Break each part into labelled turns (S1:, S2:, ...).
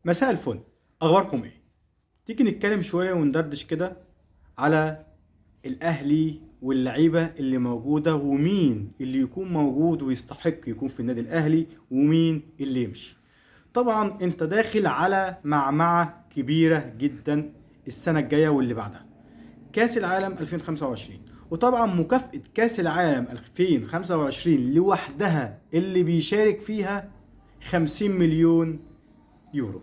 S1: مساء الفل. اخباركم ايه؟ تيجي نتكلم شويه وندردش كده على الاهلي واللعيبه اللي موجوده، ومين اللي يكون موجود ويستحق يكون في النادي الاهلي ومين اللي يمشي. طبعا انت داخل على معمعه كبيره جدا السنه الجايه واللي بعدها، كاس العالم 2025. وطبعا مكافأة كاس العالم 2025 لوحدها اللي بيشارك فيها 50 مليون يورو.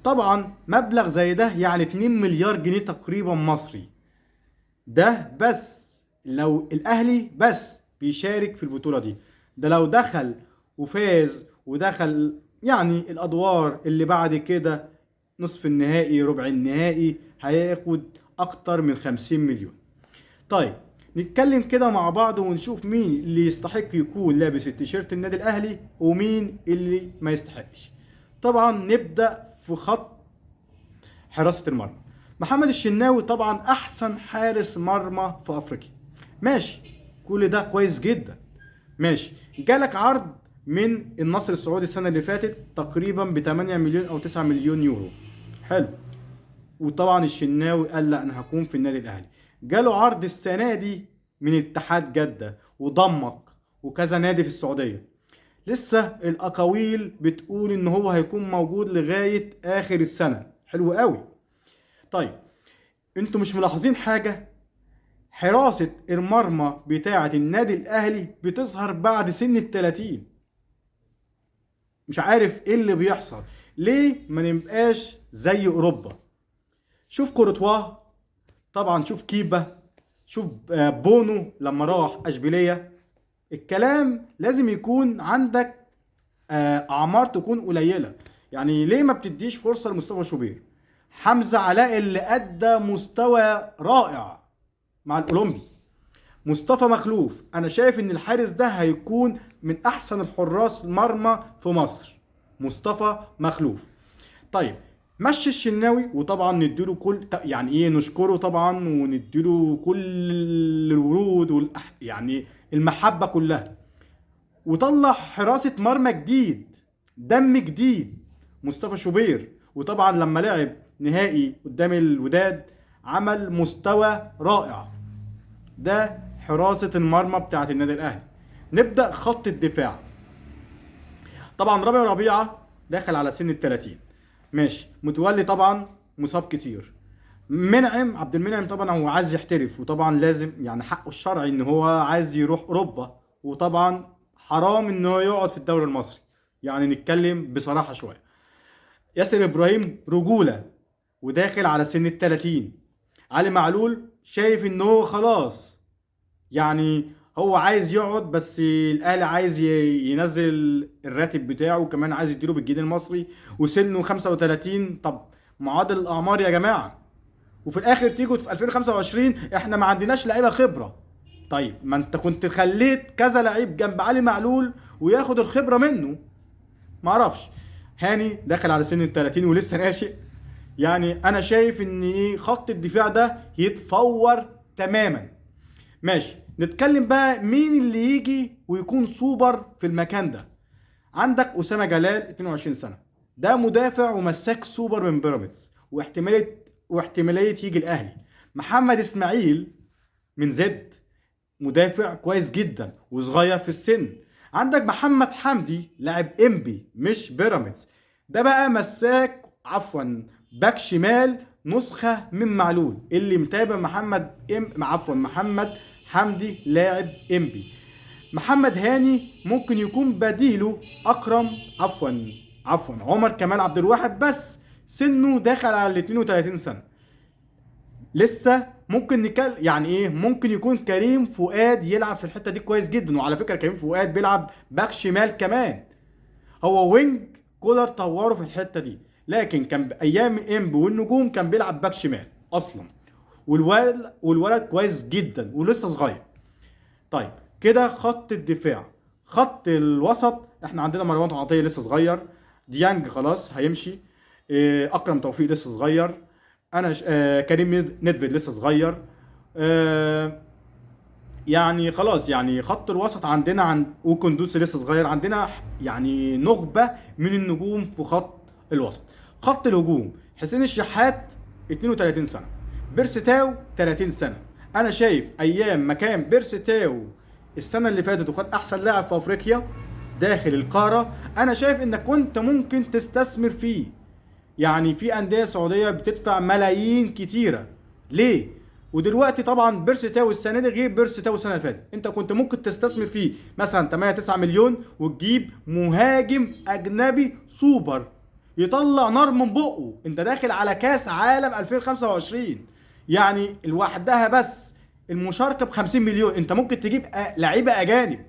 S1: طبعا مبلغ زي ده يعني 2 مليار جنيه تقريبا مصري. ده بس لو الاهلي بس بيشارك في البطولة دي. ده لو دخل وفاز ودخل يعني الادوار اللي بعد كده، نصف النهائي ربع النهائي، هياخد اكتر من 50 مليون. طيب نتكلم كده مع بعض ونشوف مين اللي يستحق يكون لابس التيشيرت النادي الاهلي ومين اللي ما يستحقش. طبعا نبدأ في خط حراسة المرمى. محمد الشناوي طبعا احسن حارس مرمى في افريقيا. ماشي، كل ده كويس جدا. ماشي، جالك عرض من النصر السعودي السنة اللي فاتت تقريبا ب 8 مليون او 9 مليون يورو. حلو. وطبعا الشناوي قال لا انا هكون في النادي الاهلي. جاله عرض السنة دي من اتحاد جدة وضمك وكذا نادي في السعودية. لسه الاقاويل بتقول ان هو هيكون موجود لغاية اخر السنة. حلو قوي. طيب انتوا مش ملاحظين حاجة؟ حراسة المرمى بتاعة النادي الاهلي بتظهر بعد سن ال30. مش عارف ايه اللي بيحصل. ليه ما نبقاش زي اوروبا؟ شوف كورتوا، طبعا شوف كيبا، شوف بونو لما راح اشبيلية. الكلام لازم يكون عندك اعمار تكون قليلة. يعني ليه ما بتديش فرصة لمصطفى شوبير؟ حمزة علاء اللي ادى مستوى رائع مع الاولمبي. مصطفى مخلوف، انا شايف ان الحارس ده هيكون من احسن الحراس المرمى في مصر. مصطفى مخلوف. طيب مشي الشناوي، وطبعا نديله كل يعني ايه، نشكره طبعا ونديله كل الورود يعني المحبة كلها. وطلع حراسة مرمى جديد، دم جديد، مصطفى شوبير. وطبعا لما لعب نهائي قدام الوداد عمل مستوى رائع. ده حراسة المرمى بتاعت النادي الاهلي. نبدأ خط الدفاع. طبعا رامي ربيعة داخل على سن ال30. ماشي، متولي طبعا مصاب كتير. منعم عبد المنعم طبعا هو عايز يحترف، وطبعا لازم يعني حقه الشرعي ان هو عايز يروح اوروبا. وطبعا حرام ان هو يقعد في الدوري المصري. يعني نتكلم بصراحة شوية. ياسر ابراهيم رجولة وداخل على سن ال30. علي معلول شايف ان هو خلاص، يعني هو عايز يقعد، بس الاهلي عايز ينزل الراتب بتاعه، وكمان عايز يديله بالجنيه المصري، وسنه 35. طب معادل الاعمار يا جماعه. وفي الاخر تيجوا في 2025 احنا ما عندناش لعيبه خبره. طيب ما انت كنت خليت كذا لعيب جنب علي معلول وياخد الخبره منه. ما اعرفش. هاني داخل على سن ال30 ولسه ناشئ. يعني انا شايف ان ايه، خط الدفاع ده يتفور تماما. ماشي، نتكلم بقى مين اللي يجي ويكون سوبر في المكان ده. عندك أسامة جلال 22 سنة، ده مدافع ومساك سوبر من بيراميدز، واحتمالية يجي الأهلي. محمد إسماعيل من زد، مدافع كويس جدا وصغير في السن. عندك محمد حمدي لاعب انبي مش بيراميدز، ده بقى مساك باك شمال، نسخة من معلول. اللي متابع محمد حمدي لاعب انبي. محمد هاني ممكن يكون بديله اكرم عمر كمال عبد الواحد، بس سنه داخل على ال 32 سنة. لسه ممكن يعني ايه، ممكن يكون كريم فؤاد يلعب في الحته دي كويس جدا. وعلى فكره كريم فؤاد بيلعب باك شمال كمان. هو وينج، كولر طوره في الحته دي، لكن كان بايام انبي والنجوم كان بيلعب باك شمال اصلا. والولد كويس جدا ولسه صغير. طيب كده خط الدفاع. خط الوسط احنا عندنا مروان عطيه لسه صغير، ديانج خلاص هيمشي، اكرم توفيق لسه صغير، انا كريم ندفيد لسه صغير. آه، يعني خلاص، يعني خط الوسط عندنا وكندوسي لسه صغير. عندنا يعني نخبة من النجوم في خط الوسط. خط الهجوم حسين الشحات 32 سنه، بيرسي تاو 30 سنه. انا شايف ايام ما كان بيرسي تاو السنه اللي فاتت وخد احسن لاعب في افريقيا داخل القاره، انا شايف انك كنت ممكن تستثمر فيه. يعني في انديه سعوديه بتدفع ملايين كتيره ليه؟ ودلوقتي طبعا بيرسي تاو السنه دي غير بيرسي تاو السنه اللي فاتت. انت كنت ممكن تستثمر فيه مثلا 8 9 مليون وتجيب مهاجم اجنبي سوبر يطلع نار من بقه. انت داخل على كاس عالم 2025، يعني لوحدها بس المشاركه ب 50 مليون. انت ممكن تجيب لعيبه اجانب،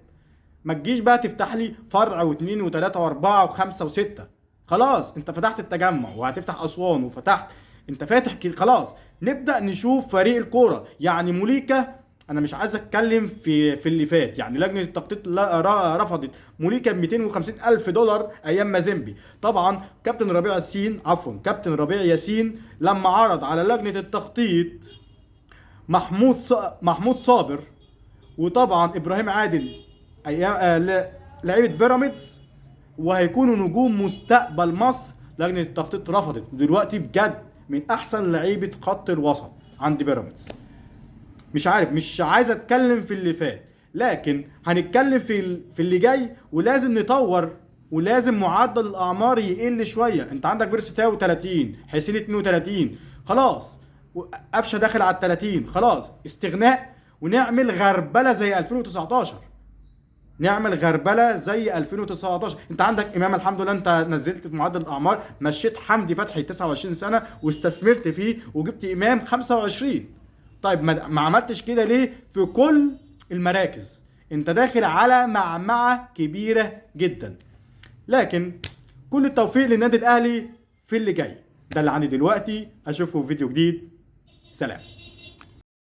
S1: ما تجيش بقى تفتح لي فرع واثنين وثلاثة واربعة وخمسة وستة. خلاص انت فتحت التجمع وهتفتح اسوان وفتحت، انت فاتح خلاص. نبدأ نشوف فريق الكورة. يعني موليكا، انا مش عايز اتكلم في اللي فات، يعني لجنة التخطيط رفضت موليكا ب 250 الف دولار ايام مازيمبي. طبعا كابتن ربيع ياسين لما عرض على لجنة التخطيط محمود صابر وطبعا ابراهيم عادل ايام لعيبه بيراميدز وهيكونوا نجوم مستقبل مصر، لجنه التخطيط رفضت. ودلوقتي بجد من احسن لعيبه خط الوسط عند بيراميدز. مش عارف، مش عايز اتكلم في اللي فات، لكن هنتكلم في اللي جاي. ولازم نطور، ولازم معدل الاعمار يقل شويه. انت عندك بيرسي تاو 30، حسين 32، خلاص، قفشه داخل على 30، خلاص استغناء. ونعمل غربله زي 2019، نعمل غربله زي 2019. انت عندك امام الحمد لله، انت نزلت في معدل الاعمار، مشيت حمدي فتحي 29 سنه واستثمرت فيه وجبت امام 25. طيب ما عملتش كده ليه في كل المراكز؟ انت داخل على معمعه كبيره جدا. لكن كل التوفيق للنادي الاهلي في اللي جاي. ده اللي عندي دلوقتي، اشوفكم في فيديو جديد، سلام.